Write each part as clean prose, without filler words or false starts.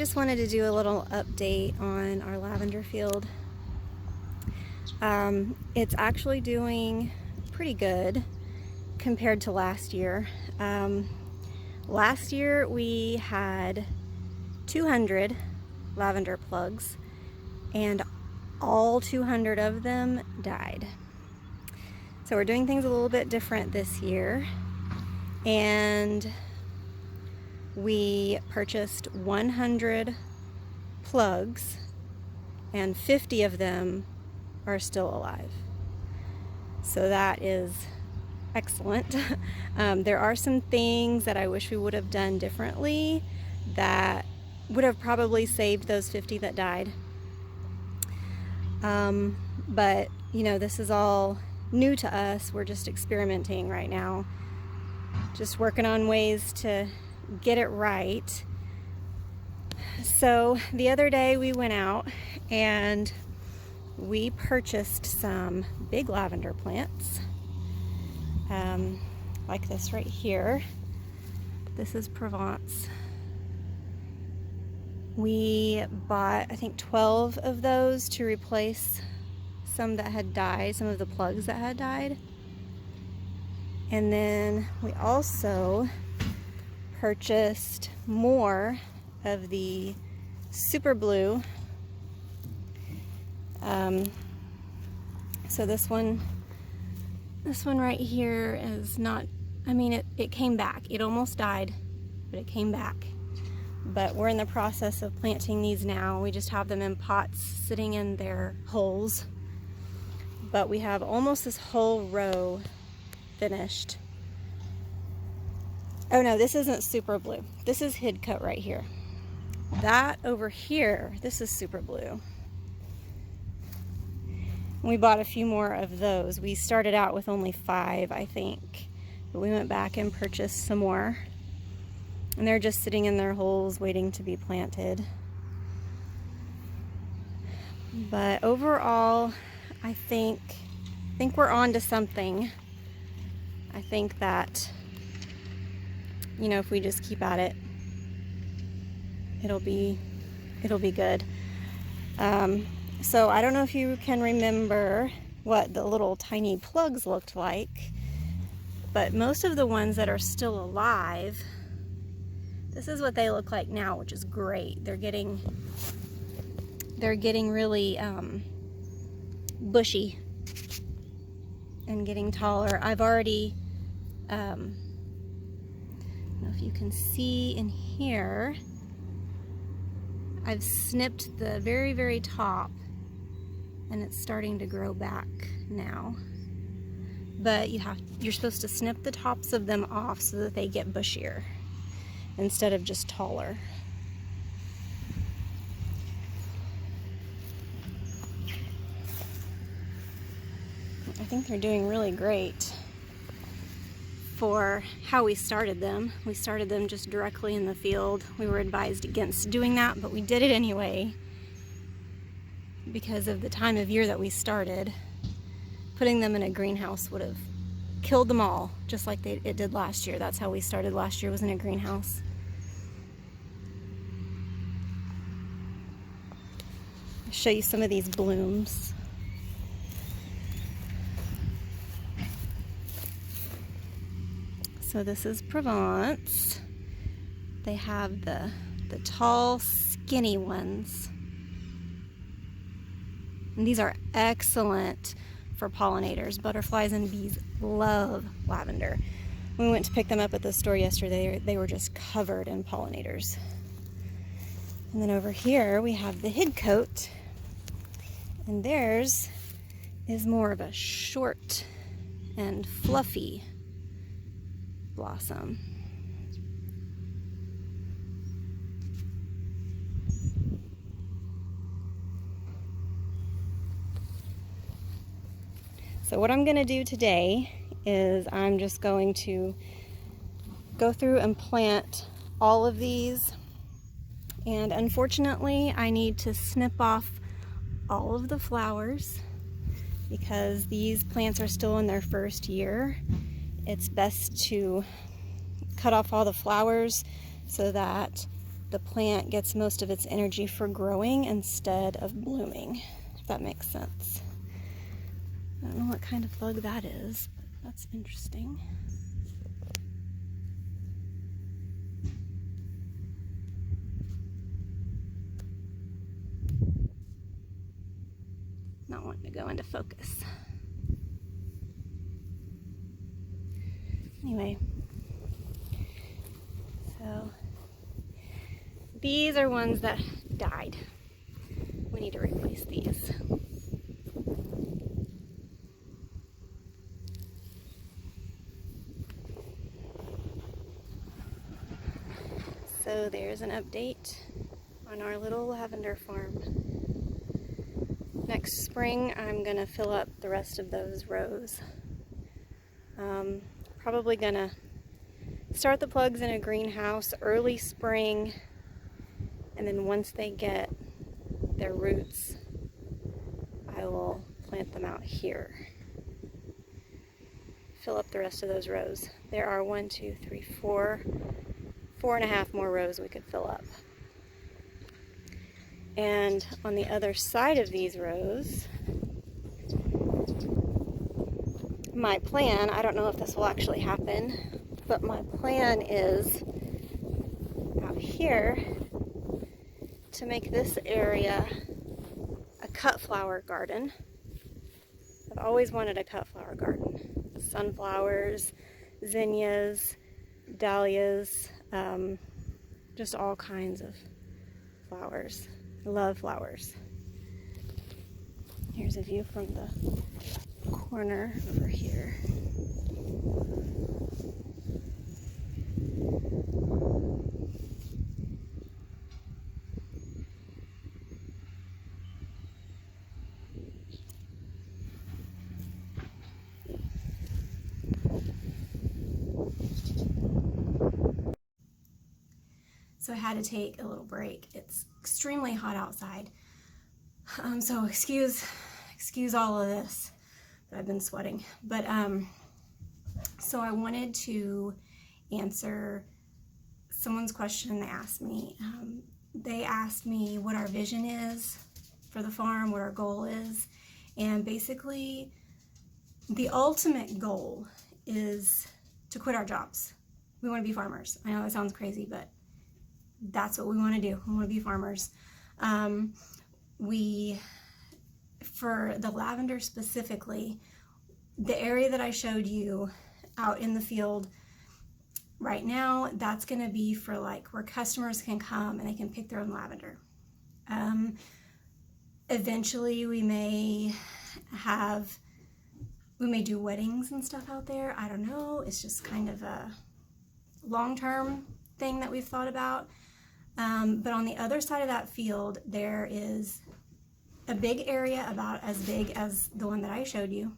just wanted to do a little update on our lavender field. It's actually doing pretty good compared to last year. Last year we had 200 lavender plugs and all 200 of them died. So we're doing things a little bit different this year, and we purchased 100 plugs and 50 of them are still alive. So that is excellent. There are some things that I wish we would have done differently that would have probably saved those 50 that died. But you know, this is all new to us. We're just experimenting right now, just working on ways to get it right. So the other day we went out and we purchased some big lavender plants, like this right here. This is Provence. We bought, I think, 12 of those to replace some that had died, some of the plugs that had died. And then we also purchased more of the super blue. So this one right here is not, I mean, it came back. It almost died, but it came back. But we're in the process of planting these now. We just have them in pots sitting in their holes. But we have almost this whole row finished. Oh no, this isn't super blue. This is hid cut right here. That over here, this is super blue. We bought a few more of those. We started out with only 5, I think, but we went back and purchased some more. And they're just sitting in their holes waiting to be planted. But overall, I think we're on to something. I think that, you know, if we just keep at it, it'll be good. So I don't know if you can remember what the little tiny plugs looked like, but most of the ones that are still alive, this is what they look like now, which is great. They're getting really bushy and getting taller. I've already, I don't know if you can see in here, I've snipped the very, very top, and it's starting to grow back now. But you're supposed to snip the tops of them off so that they get bushier instead of just taller. I think they're doing really great for how we started them. We started them just directly in the field. We were advised against doing that, but we did it anyway because of the time of year that we started. Putting them in a greenhouse would have killed them all, just like it did last year. That's how we started last year, was in a greenhouse. I'll show you some of these blooms. So this is Provence. They have the tall, skinny ones. And these are excellent for pollinators. Butterflies and bees love lavender. When we went to pick them up at the store yesterday, they were just covered in pollinators. And then over here we have the hid coat, and theirs is more of a short and fluffy blossom. So what I'm going to do today is I'm just going to go through and plant all of these, and unfortunately I need to snip off all of the flowers because these plants are still in their first year. It's best to cut off all the flowers so that the plant gets most of its energy for growing instead of blooming, if that makes sense. I don't know what kind of bug that is, but that's interesting. Not wanting to go into focus. Anyway, so these are ones that died. We need to replace these. So there's an update on our little lavender farm. Next spring, I'm gonna fill up the rest of those rows. Probably gonna start the plugs in a greenhouse early spring, and then once they get their roots, I will plant them out here. Fill up the rest of those rows. There are 1, 2, 3, 4 and a half more rows we could fill up. And on the other side of these rows, my plan, I don't know if this will actually happen, but my plan is out here to make this area a cut flower garden. I've always wanted a cut flower garden. Sunflowers, zinnias, dahlias, just all kinds of flowers. I love flowers. Here's a view from the corner over here. So I had to take a little break. It's extremely hot outside. So excuse all of this, but I've been sweating. But so I wanted to answer someone's question. They asked me what our vision is for the farm, what our goal is, and basically the ultimate goal is to quit our jobs. We want to be farmers. I know that sounds crazy, but that's what we want to do. We want to be farmers. For the lavender specifically, the area that I showed you out in the field right now, that's going to be for like where customers can come and they can pick their own lavender. Eventually we may do weddings and stuff out there. I don't know. It's just kind of a long-term thing that we've thought about. But on the other side of that field, there is a big area about as big as the one that I showed you.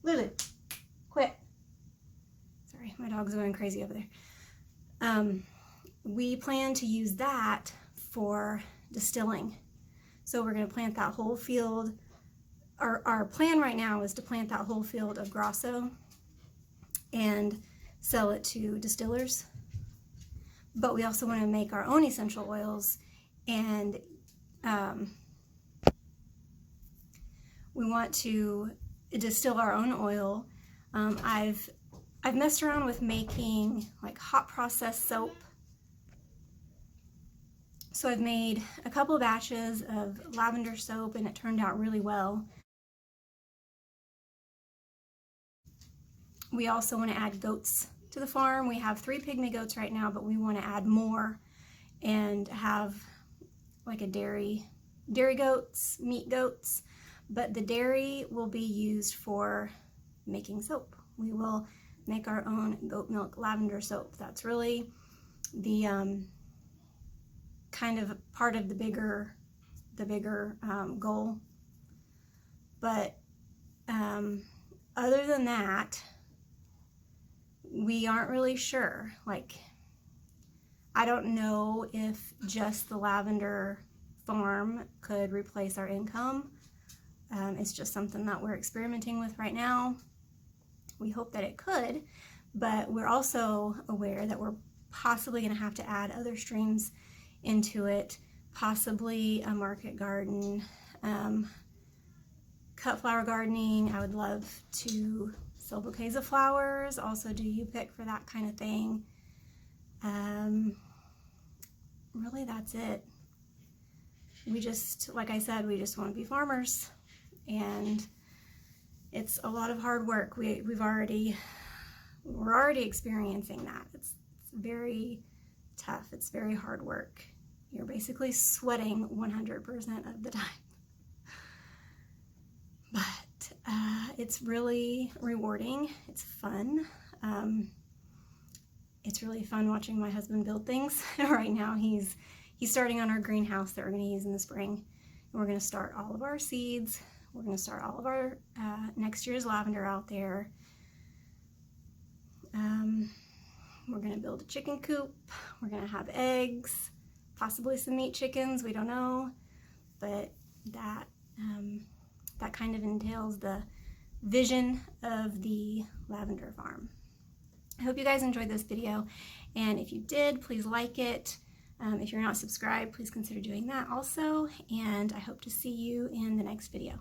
Lulu, quit. Sorry, my dog's going crazy over there. We plan to use that for distilling. So we're going to plant that whole field. Our plan right now is to plant that whole field of Grasso and sell it to distillers. But we also want to make our own essential oils, and we want to distill our own oil. I've messed around with making like hot process soap. So I've made a couple of batches of lavender soap and it turned out really well. We also want to add goats to the farm. We have 3 pygmy goats right now, but we want to add more and have like a dairy goats, meat goats, but the dairy will be used for making soap. We will make our own goat milk lavender soap. That's really the kind of part of the bigger goal. But other than that, we aren't really sure. Like, I don't know if just the lavender farm could replace our income. It's just something that we're experimenting with right now. We hope that it could, but we're also aware that we're possibly going to have to add other streams into it, possibly a market garden, cut flower gardening. I would love to sell bouquets of flowers, also do you pick for that kind of thing. Really, that's it. We just, like I said, we just want to be farmers, and it's a lot of hard work. We're already experiencing that. It's very tough. It's very hard work. You're basically sweating 100% of the time. But it's really rewarding. It's fun. It's really fun watching my husband build things. Right now he's starting on our greenhouse that we're going to use in the spring. And we're going to start all of our seeds. We're going to start all of our next year's lavender out there. We're going to build a chicken coop. We're going to have eggs, possibly some meat chickens. We don't know, but that kind of entails the vision of the lavender farm. I hope you guys enjoyed this video, and if you did, please like it. If you're not subscribed, please consider doing that also, and I hope to see you in the next video.